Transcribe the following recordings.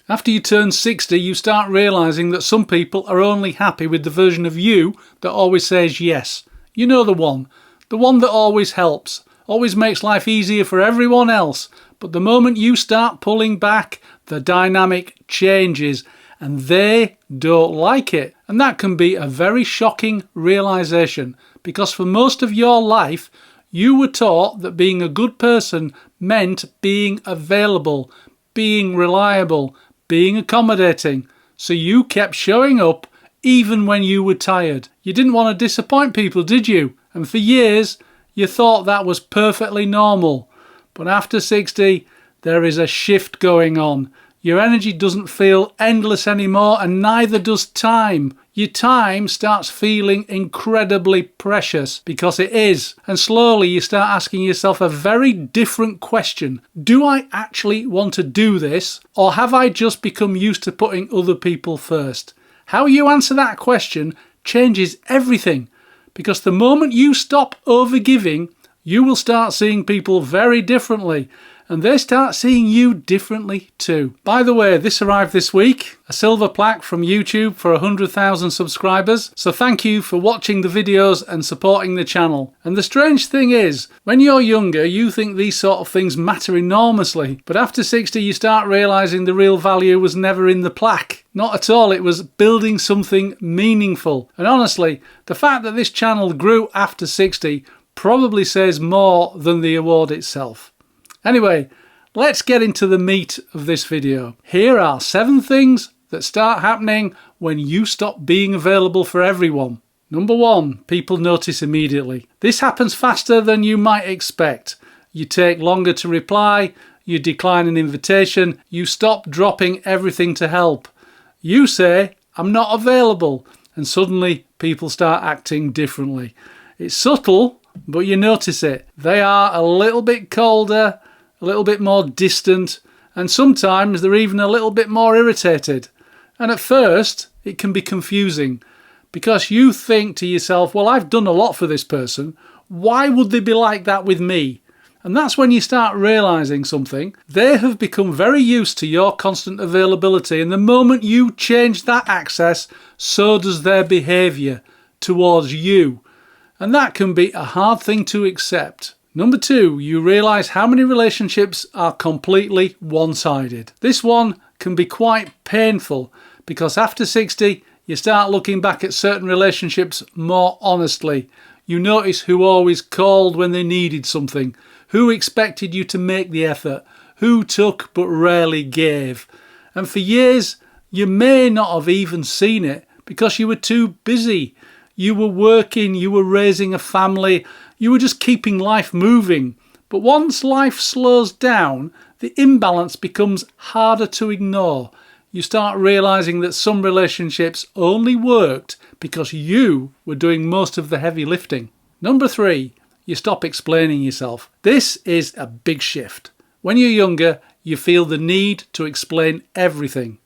After you turn 60, you start realising that some people are only happy with the version of you that always says yes. You know the one that always helps, always makes life easier for everyone else. But the moment you start pulling back, the dynamic changes and they don't like it. And that can be a very shocking realisation, because for most of your life, you were taught that being a good person meant being available, being reliable, being accommodating. So you kept showing up even when you were tired. You didn't want to disappoint people, did you? And for years, you thought that was perfectly normal. But after 60, there is a shift going on. Your energy doesn't feel endless anymore, and neither does time. Your time starts feeling incredibly precious, because it is. And slowly you start asking yourself a very different question. Do I actually want to do this, or have I just become used to putting other people first? How you answer that question changes everything, because the moment you stop overgiving, you will start seeing people very differently, and they start seeing you differently too. By the way, this arrived this week, a silver plaque from YouTube for 100,000 subscribers. So thank you for watching the videos and supporting the channel. And the strange thing is, when you're younger, you think these sort of things matter enormously. But after 60, you start realising the real value was never in the plaque. Not at all, it was building something meaningful. And honestly, the fact that this channel grew after 60 probably says more than the award itself. Anyway, let's get into the meat of this video. Here are 7 things that start happening when you stop being available for everyone. Number 1, people notice immediately. This happens faster than you might expect. You take longer to reply, you decline an invitation, you stop dropping everything to help. You say, "I'm not available," and suddenly people start acting differently. It's subtle, but you notice it. They are a little bit colder, a little bit more distant, and sometimes they're even a little bit more irritated. And at first, it can be confusing, because you think to yourself, well, I've done a lot for this person. Why would they be like that with me? And that's when you start realising something. They have become very used to your constant availability, and the moment you change that access, so does their behaviour towards you. And that can be a hard thing to accept. Number 2, you realise how many relationships are completely one-sided. This one can be quite painful, because after 60, you start looking back at certain relationships more honestly. You notice who always called when they needed something, who expected you to make the effort, who took but rarely gave. And for years, you may not have even seen it, because you were too busy. You were working, you were raising a family, you were just keeping life moving. But once life slows down, the imbalance becomes harder to ignore. You start realising that some relationships only worked because you were doing most of the heavy lifting. Number 3, you stop explaining yourself. This is a big shift. When you're younger, you feel the need to explain everything.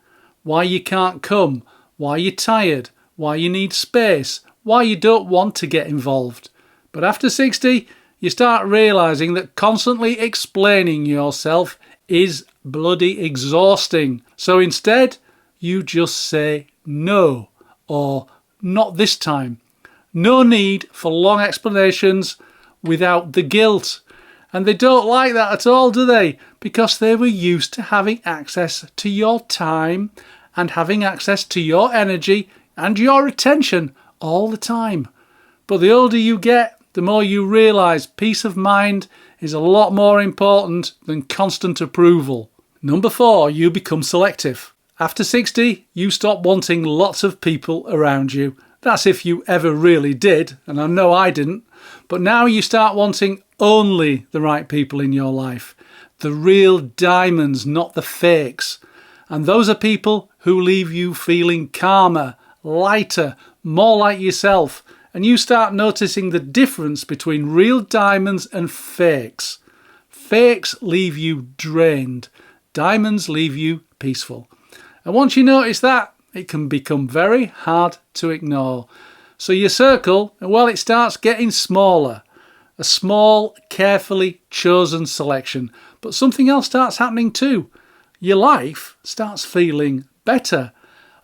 Why you can't come, why you're tired, why you need space, why you don't want to get involved. But after 60, you start realising that constantly explaining yourself is bloody exhausting. So instead, you just say no, or not this time. No need for long explanations without the guilt. And they don't like that at all, do they? Because they were used to having access to your time and having access to your energy and your attention all the time. But the older you get, the more you realise peace of mind is a lot more important than constant approval. Number 4, you become selective. After 60, you stop wanting lots of people around you. That's if you ever really did, and I know I didn't. But now you start wanting only the right people in your life. The real diamonds, not the fakes. And those are people who leave you feeling calmer, lighter, more like yourself. And you start noticing the difference between real diamonds and fakes. Fakes leave you drained. Diamonds leave you peaceful. And once you notice that, it can become very hard to ignore. So your circle, well, it starts getting smaller. A small, carefully chosen selection. But something else starts happening too. your life starts feeling better.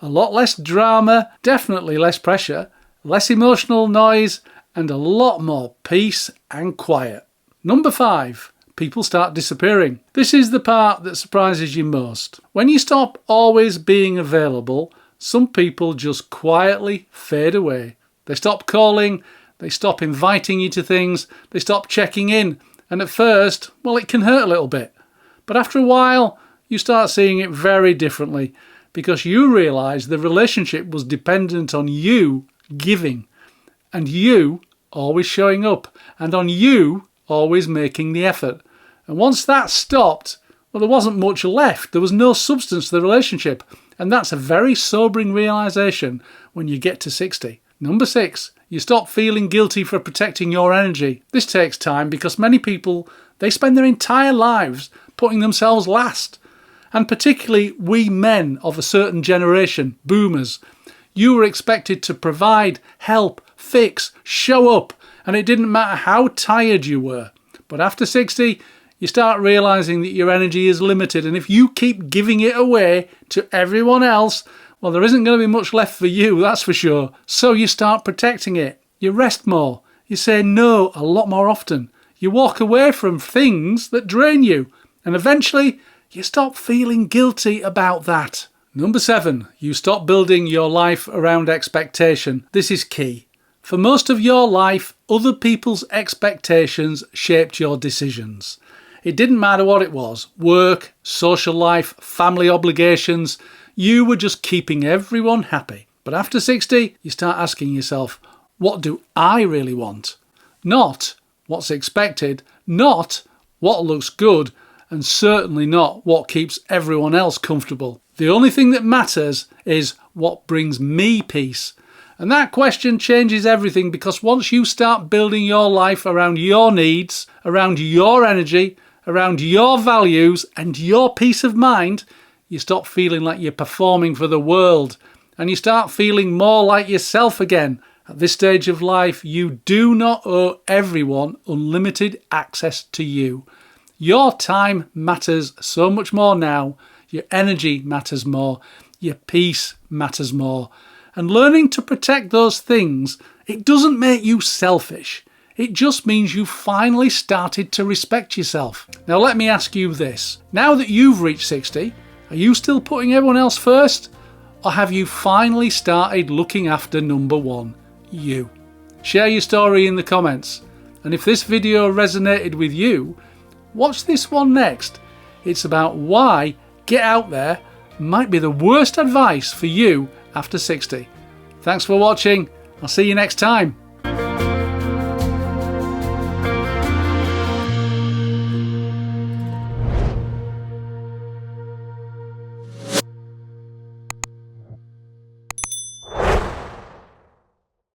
A lot less drama, definitely less pressure, less emotional noise, and a lot more peace and quiet. Number 5, people start disappearing. This is the part that surprises you most. When you stop always being available, some people just quietly fade away. They stop calling, they stop inviting you to things, they stop checking in, and at first, well, it can hurt a little bit. But after a while, you start seeing it very differently because you realise the relationship was dependent on you giving, and you always showing up, and on you always making the effort. And once that stopped, well, there wasn't much left. There was no substance to the relationship. And that's a very sobering realisation when you get to 60. Number 6, you stop feeling guilty for protecting your energy. This takes time because many people, they spend their entire lives putting themselves last. And particularly we men of a certain generation, boomers, you were expected to provide, help, fix, show up, and it didn't matter how tired you were. But after 60, you start realising that your energy is limited, and if you keep giving it away to everyone else, well, there isn't going to be much left for you, that's for sure. So you start protecting it. You rest more. You say no a lot more often. You walk away from things that drain you, and eventually you stop feeling guilty about that. Number 7, you stop building your life around expectation. This is key. For most of your life, other people's expectations shaped your decisions. It didn't matter what it was, work, social life, family obligations, you were just keeping everyone happy. But after 60, you start asking yourself, what do I really want? Not what's expected, not what looks good, and certainly not what keeps everyone else comfortable. The only thing that matters is what brings me peace. And that question changes everything because once you start building your life around your needs, around your energy, around your values and your peace of mind, you stop feeling like you're performing for the world and you start feeling more like yourself again. At this stage of life, you do not owe everyone unlimited access to you. Your time matters so much more now. Your energy matters more. Your peace matters more. And learning to protect those things, it doesn't make you selfish. It just means you finally started to respect yourself. Now let me ask you this. Now that you've reached 60, are you still putting everyone else first? Or have you finally started looking after number 1, you? Share your story in the comments. And if this video resonated with you, watch this one next. It's about why get out there might be the worst advice for you after 60. Thanks for watching. I'll see you next time.